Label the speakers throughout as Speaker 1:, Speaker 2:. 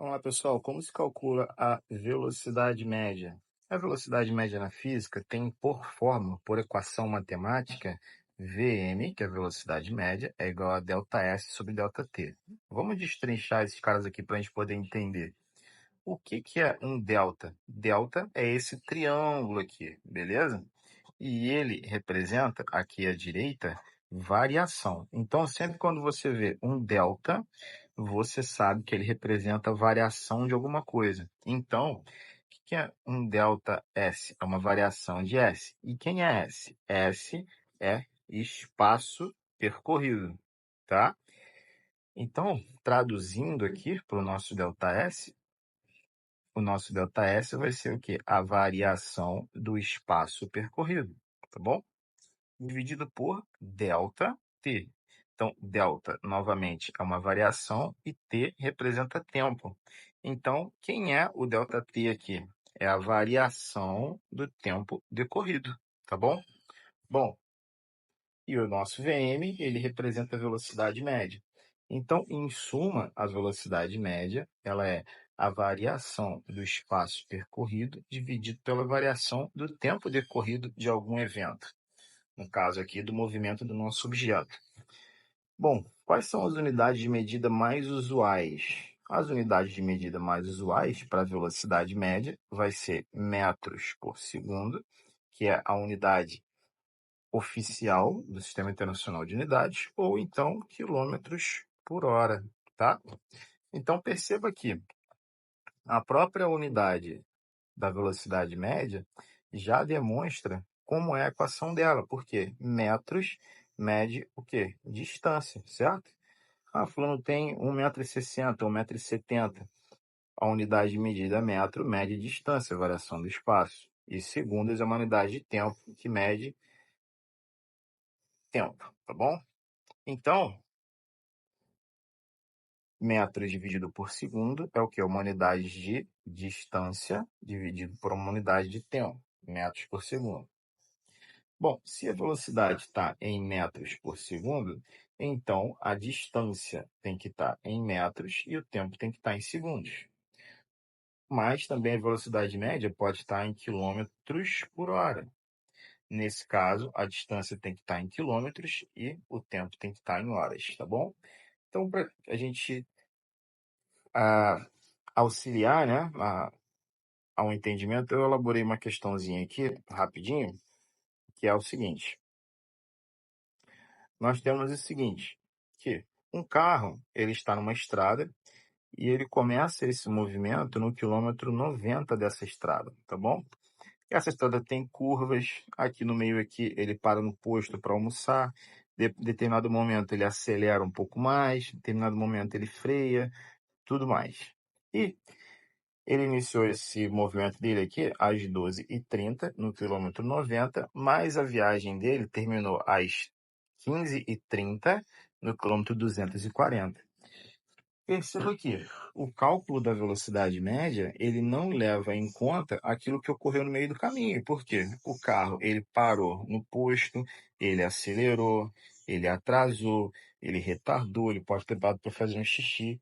Speaker 1: Vamos lá, pessoal. Como se calcula a velocidade média? A velocidade média na física tem por fórmula, por equação matemática, Vm, que é a velocidade média, é igual a ΔS sobre ΔT. Vamos destrinchar esses caras aqui para a gente poder entender. O que é um delta? Delta é esse triângulo aqui, beleza? E ele representa, aqui à direita, variação. Então, sempre quando você vê um delta, você sabe que ele representa variação de alguma coisa. Então, o que é um delta S? É uma variação de S. E quem é S? S é espaço percorrido, tá? Então, traduzindo aqui para o nosso delta S, o nosso delta S vai ser o quê? A variação do espaço percorrido, tá bom? Dividido por delta t. Então, delta, novamente, é uma variação e t representa tempo. Então, quem é o delta t aqui? É a variação do tempo decorrido, tá bom? Bom, e o nosso Vm, ele representa a velocidade média. Então, em suma, a velocidade média, ela é a variação do espaço percorrido dividido pela variação do tempo decorrido de algum evento. No caso aqui, do movimento do nosso objeto. Bom, quais são as unidades de medida mais usuais? As unidades de medida mais usuais para a velocidade média vai ser metros por segundo, que é a unidade oficial do Sistema Internacional de Unidades, ou então quilômetros por hora, tá? Então perceba que a própria unidade da velocidade média já demonstra como é a equação dela, porque metros mede o quê? Distância, certo? Ah, fulano tem 1,60 m, 1,70 m. A unidade de medida é metro mede distância, variação do espaço. E segundos é uma unidade de tempo que mede tempo, tá bom? Então, metros dividido por segundo é o quê? Uma unidade de distância dividido por uma unidade de tempo, metros por segundo. Bom, se a velocidade está em metros por segundo, então a distância tem que estar em metros e o tempo tem que estar em segundos. Mas também a velocidade média pode estar em quilômetros por hora. Nesse caso, a distância tem que estar em quilômetros e o tempo tem que estar em horas, tá bom? Então, para a gente auxiliar, né, ao entendimento, eu elaborei uma questãozinha aqui, rapidinho, que é o seguinte. Nós temos o seguinte, que um carro, ele está numa estrada e ele começa esse movimento no quilômetro 90 dessa estrada, tá bom? Essa estrada tem curvas, aqui no meio aqui ele para no posto para almoçar, determinado momento ele acelera um pouco mais, determinado momento ele freia, tudo mais. E ele iniciou esse movimento dele aqui às 12h30, no quilômetro 90, mas a viagem dele terminou às 15h30, no quilômetro 240. Perceba que o cálculo da velocidade média, ele não leva em conta aquilo que ocorreu no meio do caminho, porque o carro, ele parou no posto, ele acelerou, ele atrasou, ele retardou, ele pode ter parado para fazer um xixi.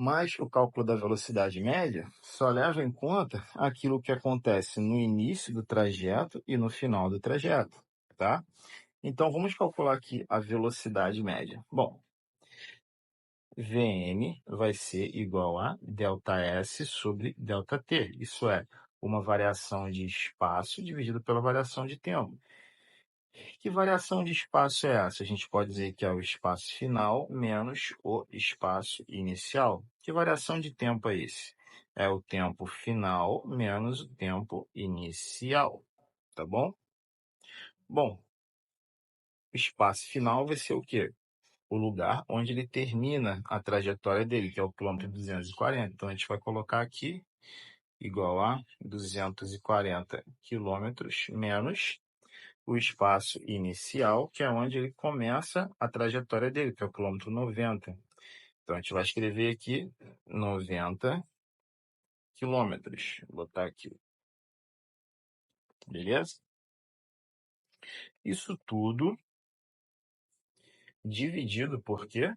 Speaker 1: Mas o cálculo da velocidade média só leva em conta aquilo que acontece no início do trajeto e no final do trajeto, tá? Então, vamos calcular aqui a velocidade média. Bom, Vn vai ser igual a ΔS sobre ΔT. Isso é uma variação de espaço dividido pela variação de tempo. Que variação de espaço é essa? A gente pode dizer que é o espaço final menos o espaço inicial. Que variação de tempo é esse? É o tempo final menos o tempo inicial, tá bom? Bom, o espaço final vai ser o quê? O lugar onde ele termina a trajetória dele, que é o quilômetro 240. Então, a gente vai colocar aqui igual a 240 quilômetros menos o espaço inicial, que é onde ele começa a trajetória dele, que é o quilômetro 90. Então, a gente vai escrever aqui 90 quilômetros. Vou botar aqui, beleza? Isso tudo dividido por quê?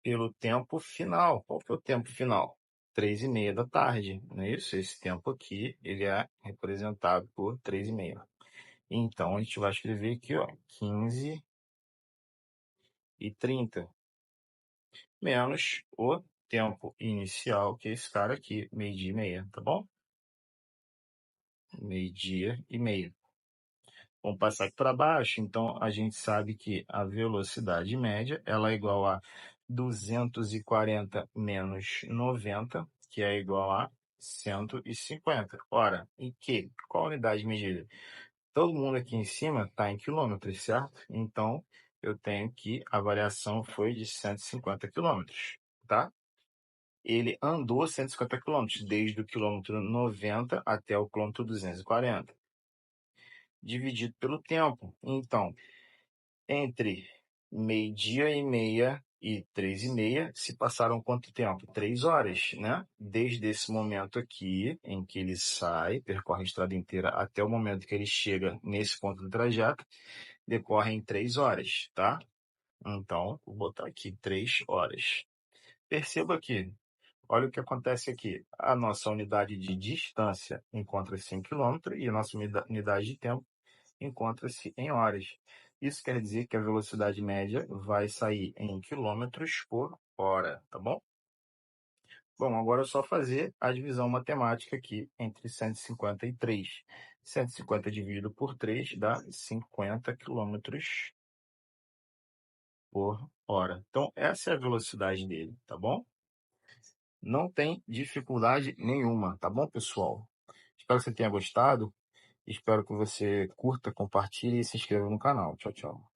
Speaker 1: Pelo tempo final. Qual que é o tempo final? 3h30 da tarde, não é isso? Esse tempo aqui, ele é representado por 3h30. Então, a gente vai escrever aqui, ó, 15h30, menos o tempo inicial, que é esse cara aqui, 12h30, tá bom? 12h30. Vamos passar aqui para baixo, então a gente sabe que a velocidade média ela é igual a 240 menos 90, que é igual a 150. Ora, qual a unidade de medida? Todo mundo aqui em cima está em quilômetros, certo? Então, eu tenho que a variação foi de 150 quilômetros, tá? Ele andou 150 quilômetros, desde o quilômetro 90 até o quilômetro 240, dividido pelo tempo. Então, entre 12h30 e 3h30, se passaram quanto tempo? 3 horas, né? Desde esse momento aqui, em que ele sai, percorre a estrada inteira, até o momento que ele chega nesse ponto do trajeto, decorrem 3 horas, tá? Então, vou botar aqui 3 horas. Perceba que, olha o que acontece aqui. A nossa unidade de distância encontra-se em quilômetro e a nossa unidade de tempo encontra-se em horas. Isso quer dizer que a velocidade média vai sair em quilômetros por hora, tá bom? Bom, agora é só fazer a divisão matemática aqui entre 150 e 3. 150 dividido por 3 dá 50 quilômetros por hora. Então, essa é a velocidade dele, tá bom? Não tem dificuldade nenhuma, tá bom, pessoal? Espero que você tenha gostado. Espero que você curta, compartilhe e se inscreva no canal. Tchau, tchau.